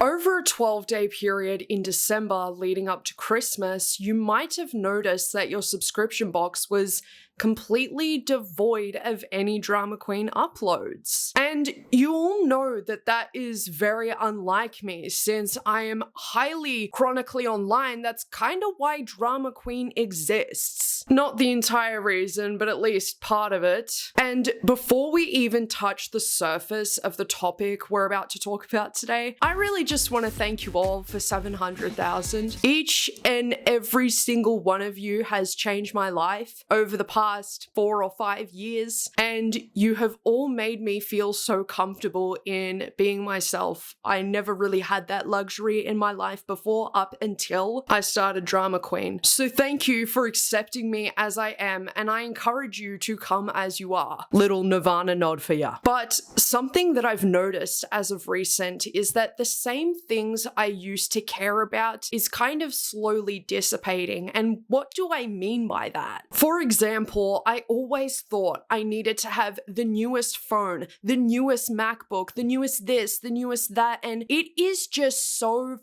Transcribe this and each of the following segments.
Over a 12-day period in December leading up to Christmas, you might have noticed that your subscription box was completely devoid of any drama queen uploads. And you all know that that is very unlike me, since I am highly chronically online. That's kind of why drama queen exists. Not the entire reason, but at least part of it. And before we even touch the surface of the topic we're about to talk about today, I really just want to thank you all for 700,000. Each and every single one of you has changed my life over the past 4 or 5 years, and you have all made me feel so comfortable in being myself. I never really had that luxury in my life before, up until I started Drama Queen. So thank you for accepting me as I am, and I encourage you to come as you are. Little Nirvana nod for ya. But something that I've noticed as of recent is that the same things I used to care about is kind of slowly dissipating. And what do I mean by that? For example, I always thought I needed to have the newest phone, the newest MacBook, the newest this, the newest that, and it is just so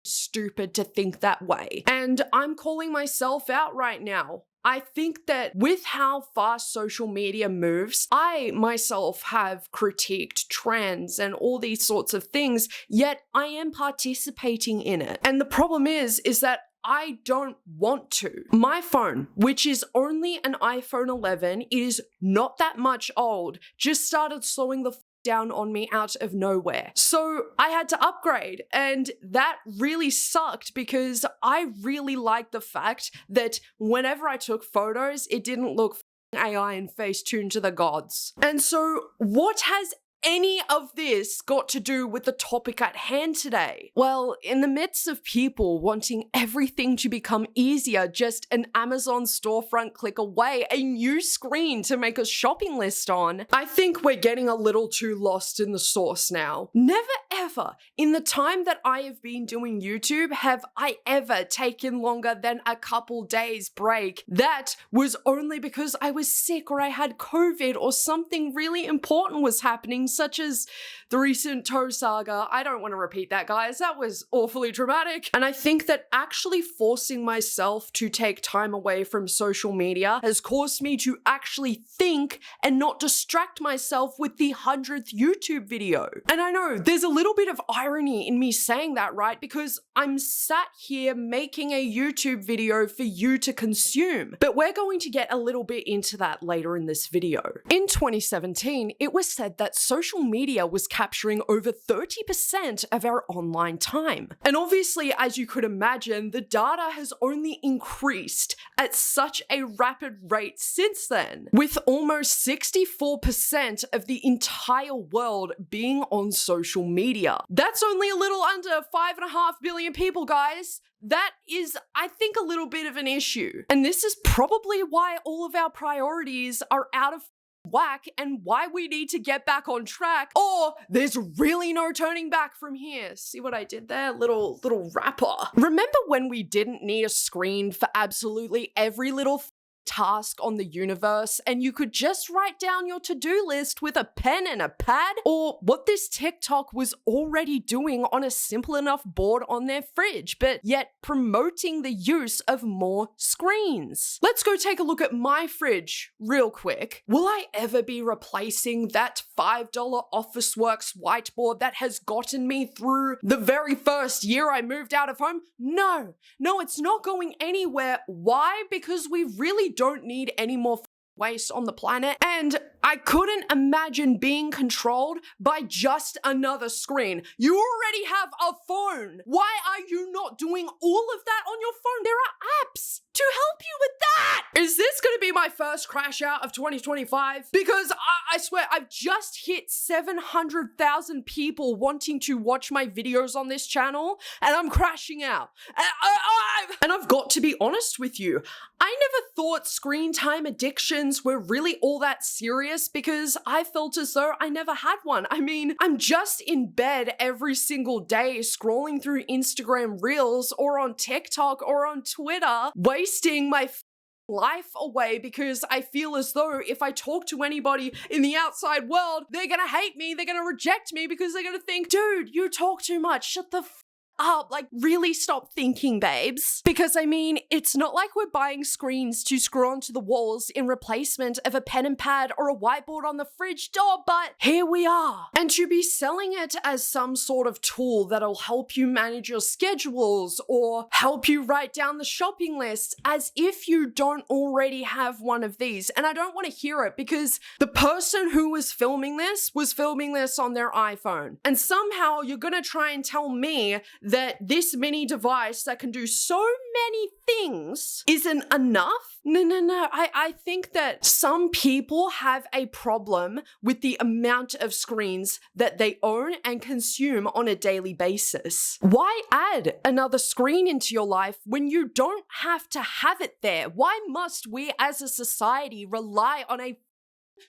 stupid to think that way. And I'm calling myself out right now. I think that with how fast social media moves, I myself have critiqued trends and all these sorts of things, yet I am participating in it. And the problem is that I don't want to. My phone, which is only an iPhone 11, is not that much old, just started slowing the down on me out of nowhere. So I had to upgrade, and that really sucked because I really liked the fact that whenever I took photos, it didn't look AI and face tuned to the gods. And so what has any of this got to do with the topic at hand today? Well, in the midst of people wanting everything to become easier, just an Amazon storefront click away, a new screen to make a shopping list on, I think we're getting a little too lost in the sauce now. Never ever in the time that I have been doing YouTube have I ever taken longer than a couple days break. That was only because I was sick or I had COVID or something really important was happening, such as the recent toe saga. I don't want to repeat that, guys. That was awfully dramatic. And I think that actually forcing myself to take time away from social media has caused me to actually think and not distract myself with the 100th YouTube video. And I know there's a little bit of irony in me saying that, right? Because I'm sat here making a YouTube video for you to consume. But we're going to get a little bit into that later in this video. In 2017, it was said that social media was capturing over 30% of our online time. And obviously, as you could imagine, the data has only increased at such a rapid rate since then, with almost 64% of the entire world being on social media. That's only a little under 5.5 billion people, guys. That is, I think, a little bit of an issue. And this is probably why all of our priorities are out of whack and why we need to get back on track, or there's really no turning back from here. See what I did there? Little rapper. Remember when we didn't need a screen for absolutely every little task on the universe, and you could just write down your to-do list with a pen and a pad? Or what this TikTok was already doing on a simple enough board on their fridge, but yet promoting the use of more screens. Let's go take a look at my fridge real quick. Will I ever be replacing that $5 Officeworks whiteboard that has gotten me through the very first year I moved out of home? No, it's not going anywhere. Why? Because we really don't need any more waste on the planet, and I couldn't imagine being controlled by just another screen. You already have a phone. Why are you not doing all of that on your phone? There are apps to help you with that. Is this going to be my first crash out of 2025? Because I swear I've just hit 700,000 people wanting to watch my videos on this channel, and I'm crashing out. And I've got to be honest with you, I never thought screen time addictions were really all that serious because I felt as though I never had one. I mean, I'm just in bed every single day scrolling through Instagram Reels or on TikTok or on Twitter, wasting my life away because I feel as though if I talk to anybody in the outside world, they're gonna hate me, they're gonna reject me because they're gonna think, dude, you talk too much, shut the up, like really stop thinking, babes. Because I mean, it's not like we're buying screens to screw onto the walls in replacement of a pen and pad or a whiteboard on the fridge door, but here we are. And to be selling it as some sort of tool that'll help you manage your schedules or help you write down the shopping list as if you don't already have one of these. And I don't want to hear it because the person who was filming this on their iPhone. And somehow you're gonna try and tell me that this mini device that can do so many things isn't enough? No. I think that some people have a problem with the amount of screens that they own and consume on a daily basis. Why add another screen into your life when you don't have to have it there? Why must we as a society rely on a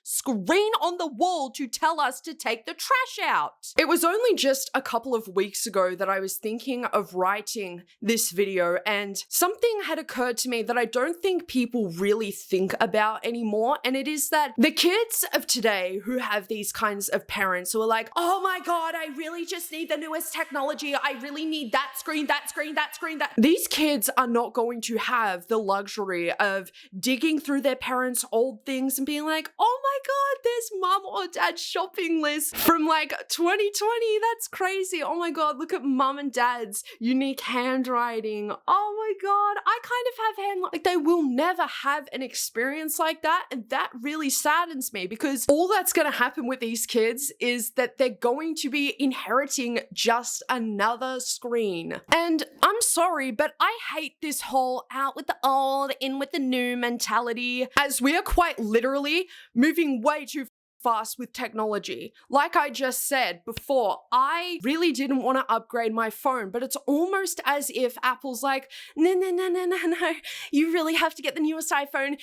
screen on the wall to tell us to take the trash out? It was only just a couple of weeks ago that I was thinking of writing this video, and something had occurred to me that I don't think people really think about anymore, and it is that the kids of today who have these kinds of parents who are like, oh my god, I really just need the newest technology, I really need that screen. These kids are not going to have the luxury of digging through their parents' old things and being like, oh my god, there's mom or dad's shopping list from like 2020. That's crazy. Oh my god, look at mom and dad's unique handwriting. Oh my god, I kind of have like they will never have an experience like that, and that really saddens me because all that's going to happen with these kids is that they're going to be inheriting just another screen. And I'm sorry, but I hate this whole out with the old, in with the new mentality, as we are quite literally moving way too fast with technology. Like I just said before, I really didn't want to upgrade my phone, but it's almost as if Apple's like, no, you really have to get the newest iPhone.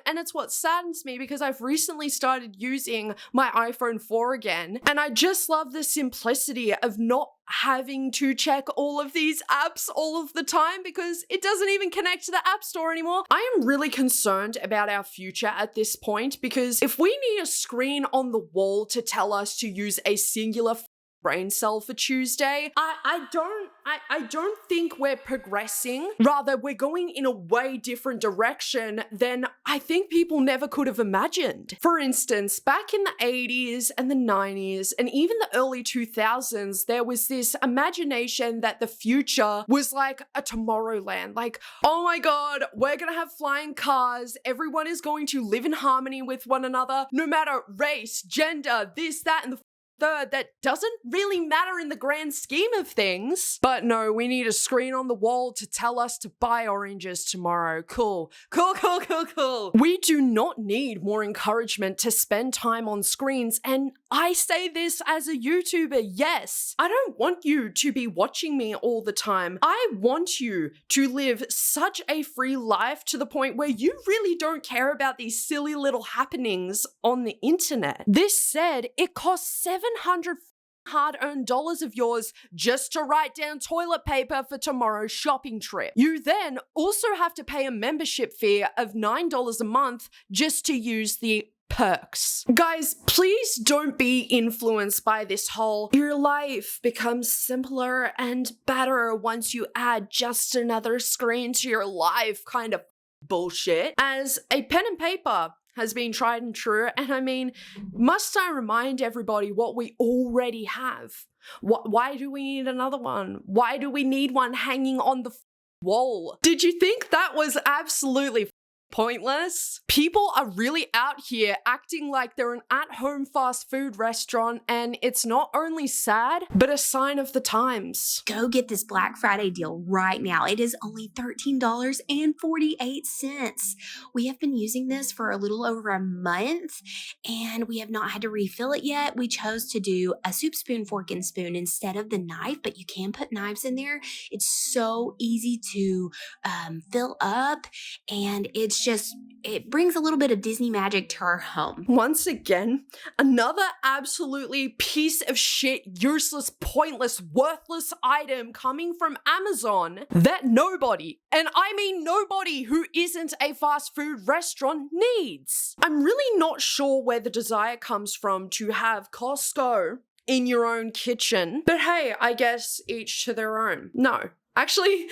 And it's what saddens me because I've recently started using my iPhone 4 again, and I just love the simplicity of not having to check all of these apps all of the time because it doesn't even connect to the App Store anymore. I am really concerned about our future at this point because if we need a screen on the wall to tell us to use a singular brain cell for Tuesday, I don't think we're progressing. Rather, we're going in a way different direction than I think people never could have imagined. For instance, back in the 80s and the 90s and even the early 2000s, there was this imagination that the future was like a Tomorrowland. Like, oh my god, we're gonna have flying cars, everyone is going to live in harmony with one another, no matter race, gender, this, that, and the third. That doesn't really matter in the grand scheme of things. But no, we need a screen on the wall to tell us to buy oranges tomorrow. Cool. We do not need more encouragement to spend time on screens, and I say this as a YouTuber, yes. I don't want you to be watching me all the time. I want you to live such a free life to the point where you really don't care about these silly little happenings on the internet. This said, it costs 700 hard-earned dollars of yours just to write down toilet paper for tomorrow's shopping trip. You then also have to pay a membership fee of $9 a month just to use the perks. Guys, please don't be influenced by this whole your life becomes simpler and better once you add just another screen to your life kind of bullshit, as a pen and paper has been tried and true. And I mean, must I remind everybody what we already have? Why do we need another one? Why do we need one hanging on the wall? Did you think that was absolutely pointless? People are really out here acting like they're an at-home fast food restaurant, and it's not only sad, but a sign of the times. Go get this Black Friday deal right now. It is only $13.48. We have been using this for a little over a month, and we have not had to refill it yet. We chose to do a soup spoon, fork, and spoon instead of the knife, but you can put knives in there. It's so easy to fill up, and it's it brings a little bit of Disney magic to our home. Once again, another absolutely piece of shit, useless, pointless, worthless item coming from Amazon that nobody, and I mean nobody who isn't a fast food restaurant, needs. I'm really not sure where the desire comes from to have Costco in your own kitchen, but hey, I guess each to their own. No. Actually,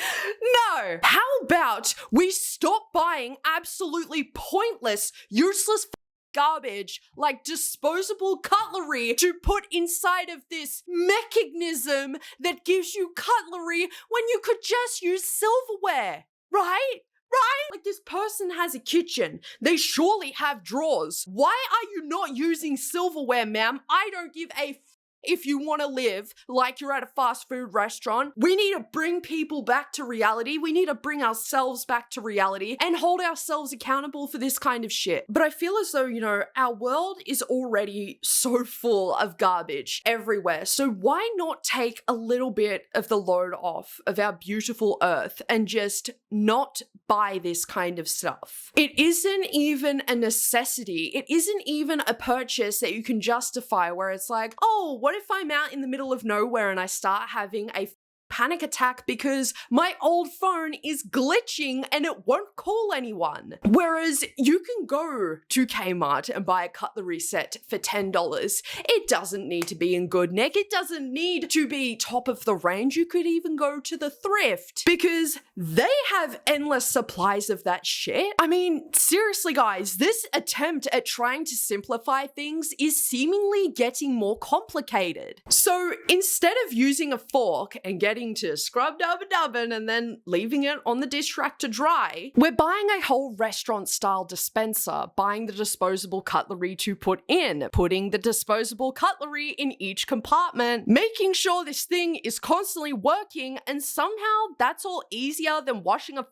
no. How about we stop buying absolutely pointless, useless garbage like disposable cutlery to put inside of this mechanism that gives you cutlery when you could just use silverware, right? Right? Like, this person has a kitchen. They surely have drawers. Why are you not using silverware, ma'am? I don't give a if you want to live like you're at a fast food restaurant. We need to bring people back to reality. We need to bring ourselves back to reality and hold ourselves accountable for this kind of shit. But I feel as though, you know, our world is already so full of garbage everywhere. So why not take a little bit of the load off of our beautiful earth and just not buy this kind of stuff? It isn't even a necessity. It isn't even a purchase that you can justify where it's like, oh, what if I'm out in the middle of nowhere and I start having a panic attack because my old phone is glitching and it won't call anyone? Whereas you can go to Kmart and buy a cutlery set for $10. It doesn't need to be in good nick. It doesn't need to be top of the range. You could even go to the thrift because they have endless supplies of that shit. I mean, seriously, guys, this attempt at trying to simplify things is seemingly getting more complicated. So instead of using a fork and getting to scrub dubba-dubbin and then leaving it on the dish rack to dry, we're buying a whole restaurant-style dispenser, buying the disposable cutlery to put in, putting the disposable cutlery in each compartment, making sure this thing is constantly working, and somehow that's all easier than washing a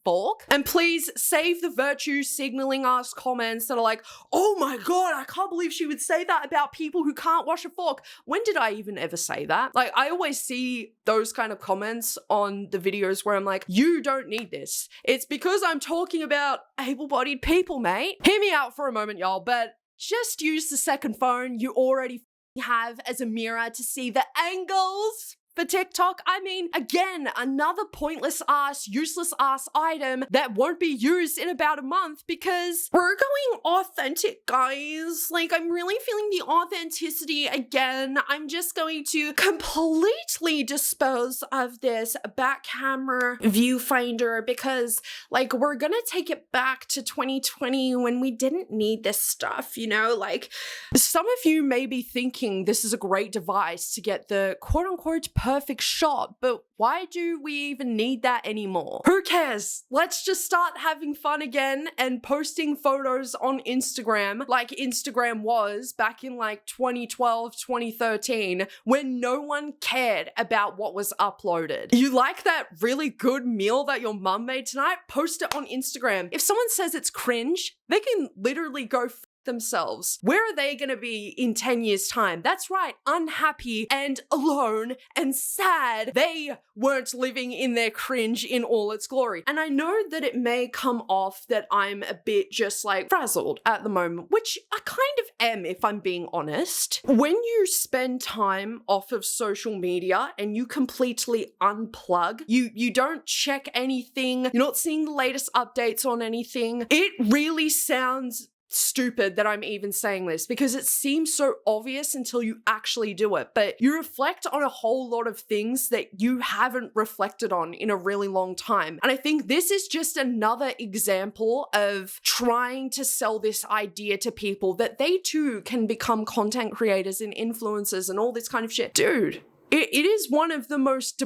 fork. And please save the virtue signaling us comments that are like, oh my god, I can't believe she would say that about people who can't wash a fork. When did I even ever say that? Like, I always see those kind of comments on the videos where I'm like, you don't need this. It's because I'm talking about able-bodied people, mate. Hear me out for a moment, y'all, but just use the second phone you already have as a mirror to see the angles for TikTok. I mean, again, another pointless ass, useless ass item that won't be used in about a month because we're going authentic, guys. Like, I'm really feeling the authenticity again. I'm just going to completely dispose of this back camera viewfinder because, like, we're gonna take it back to 2020 when we didn't need this stuff, you know? Like, some of you may be thinking this is a great device to get the quote-unquote perfect shot, but why do we even need that anymore? Who cares? Let's just start having fun again and posting photos on Instagram like Instagram was back in like 2012, 2013, when no one cared about what was uploaded. You like that really good meal that your mum made tonight? Post it on Instagram. If someone says it's cringe, they can literally go themselves. Where are they going to be in 10 years time? That's right, unhappy and alone and sad. They weren't living in their cringe in all its glory. And I know that it may come off that I'm a bit just like frazzled at the moment, which I kind of am if I'm being honest. When you spend time off of social media and you completely unplug, you don't check anything, you're not seeing the latest updates on anything, it really sounds stupid that I'm even saying this because it seems so obvious until you actually do it, but you reflect on a whole lot of things that you haven't reflected on in a really long time. And I think this is just another example of trying to sell this idea to people that they too can become content creators and influencers and all this kind of shit. Dude, it is one of the most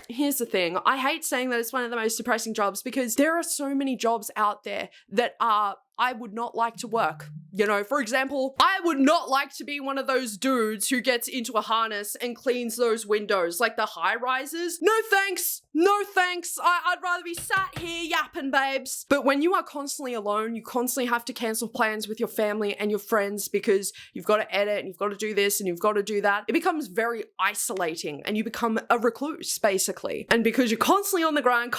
here's the thing. I hate saying that it's one of the most depressing jobs because there are so many jobs out there that I would not like to work. You know, for example, I would not like to be one of those dudes who gets into a harness and cleans those windows, like the high rises. No thanks. No thanks. I'd rather be sat here yapping, babes. But when you are constantly alone, you constantly have to cancel plans with your family and your friends because you've got to edit and you've got to do this and you've got to do that. It becomes very isolating and you become a recluse, basically. And because you're constantly on the grind,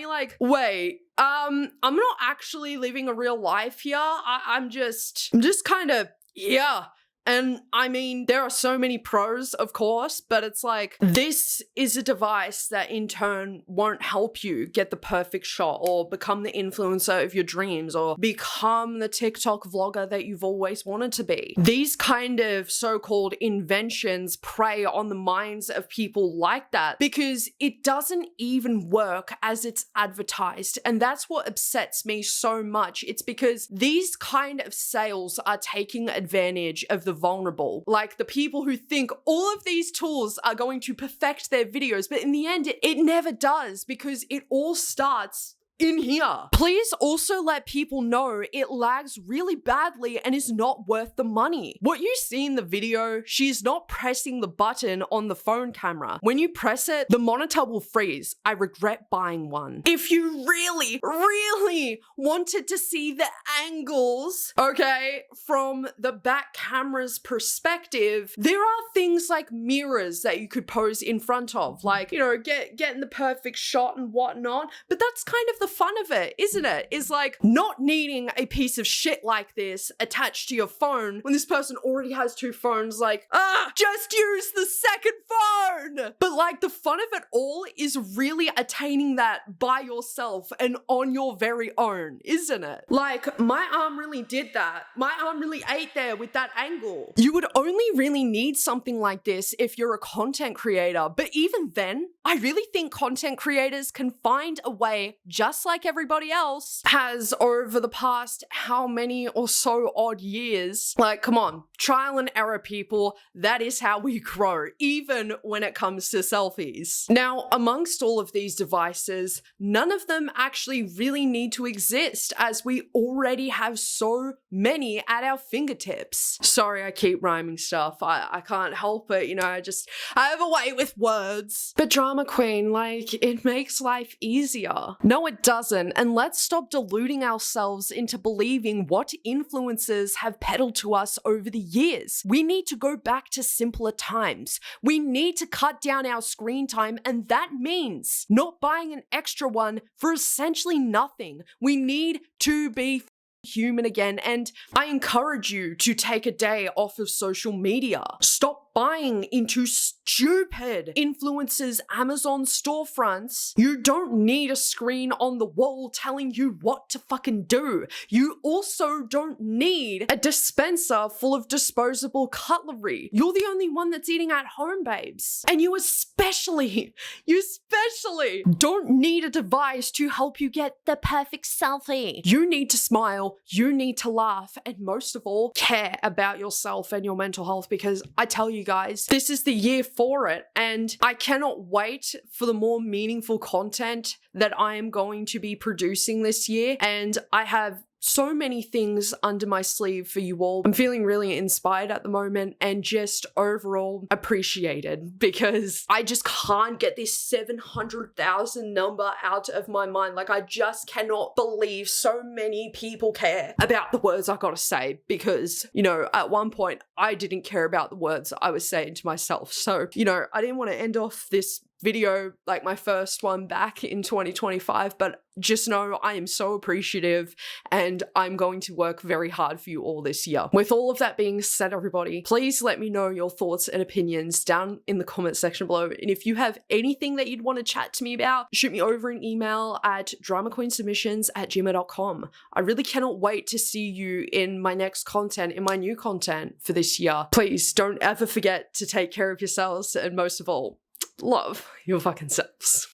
you're like, wait, I'm not actually living a real life here. I'm just kind of, yeah. And I mean, there are so many pros, of course, but it's like, this is a device that in turn won't help you get the perfect shot or become the influencer of your dreams or become the TikTok vlogger that you've always wanted to be. These kind of so-called inventions prey on the minds of people like that because it doesn't even work as it's advertised. And that's what upsets me so much. It's because these kind of sales are taking advantage of the vulnerable, like the people who think all of these tools are going to perfect their videos, but in the end, it never does because it all starts in here. Please also let people know it lags really badly and is not worth the money. What you see in the video, she's not pressing the button on the phone camera. When you press it, the monitor will freeze. I regret buying one. If you really, really wanted to see the angles, okay, from the back camera's perspective, there are things like mirrors that you could pose in front of, like, you know, getting the perfect shot and whatnot, but that's kind of the fun of it, isn't it? Is like not needing a piece of shit like this attached to your phone when this person already has two phones, like, just use the second phone. But like the fun of it all is really attaining that by yourself and on your very own, isn't it? Like my arm really did that. My arm really ate there with that angle. You would only really need something like this if you're a content creator, but even then, I really think content creators can find a way, just like everybody else has over the past how many or so odd years. Like, come on, trial and error, people. That is how we grow, even when it comes to selfies. Now, amongst all of these devices, none of them actually really need to exist as we already have so many at our fingertips. Sorry, I keep rhyming stuff. I can't help it, you know, I have a way with words. But drama queen, like, it makes life easier. No, it doesn't. And let's stop deluding ourselves into believing what influencers have peddled to us over the years. We need to go back to simpler times. We need to cut down our screen time, and that means not buying an extra one for essentially nothing. We need to be human again, and I encourage you to take a day off of social media. Stop buying into stupid influencers' Amazon storefronts. You don't need a screen on the wall telling you what to fucking do. You also don't need a dispenser full of disposable cutlery. You're the only one that's eating at home, babes. And you especially don't need a device to help you get the perfect selfie. You need to smile, you need to laugh, and most of all, care about yourself and your mental health, because I tell you guys, this is the year for it, and I cannot wait for the more meaningful content that I am going to be producing this year, and I have so many things under my sleeve for you all. I'm feeling really inspired at the moment and just overall appreciated, because I just can't get this 700,000 number out of my mind. Like, I just cannot believe so many people care about the words I gotta say, because, you know, at one point I didn't care about the words I was saying to myself. So, you know, I didn't want to end off this video like my first one back in 2025, but just know I am so appreciative and I'm going to work very hard for you all this year. With all of that being said, everybody, please let me know your thoughts and opinions down in the comment section below. And if you have anything that you'd want to chat to me about, shoot me over an email at dramakweensubmissions@gmail.com. I really cannot wait to see you in my next content, in my new content for this year. Please don't ever forget to take care of yourselves, and most of all, love your fucking selves.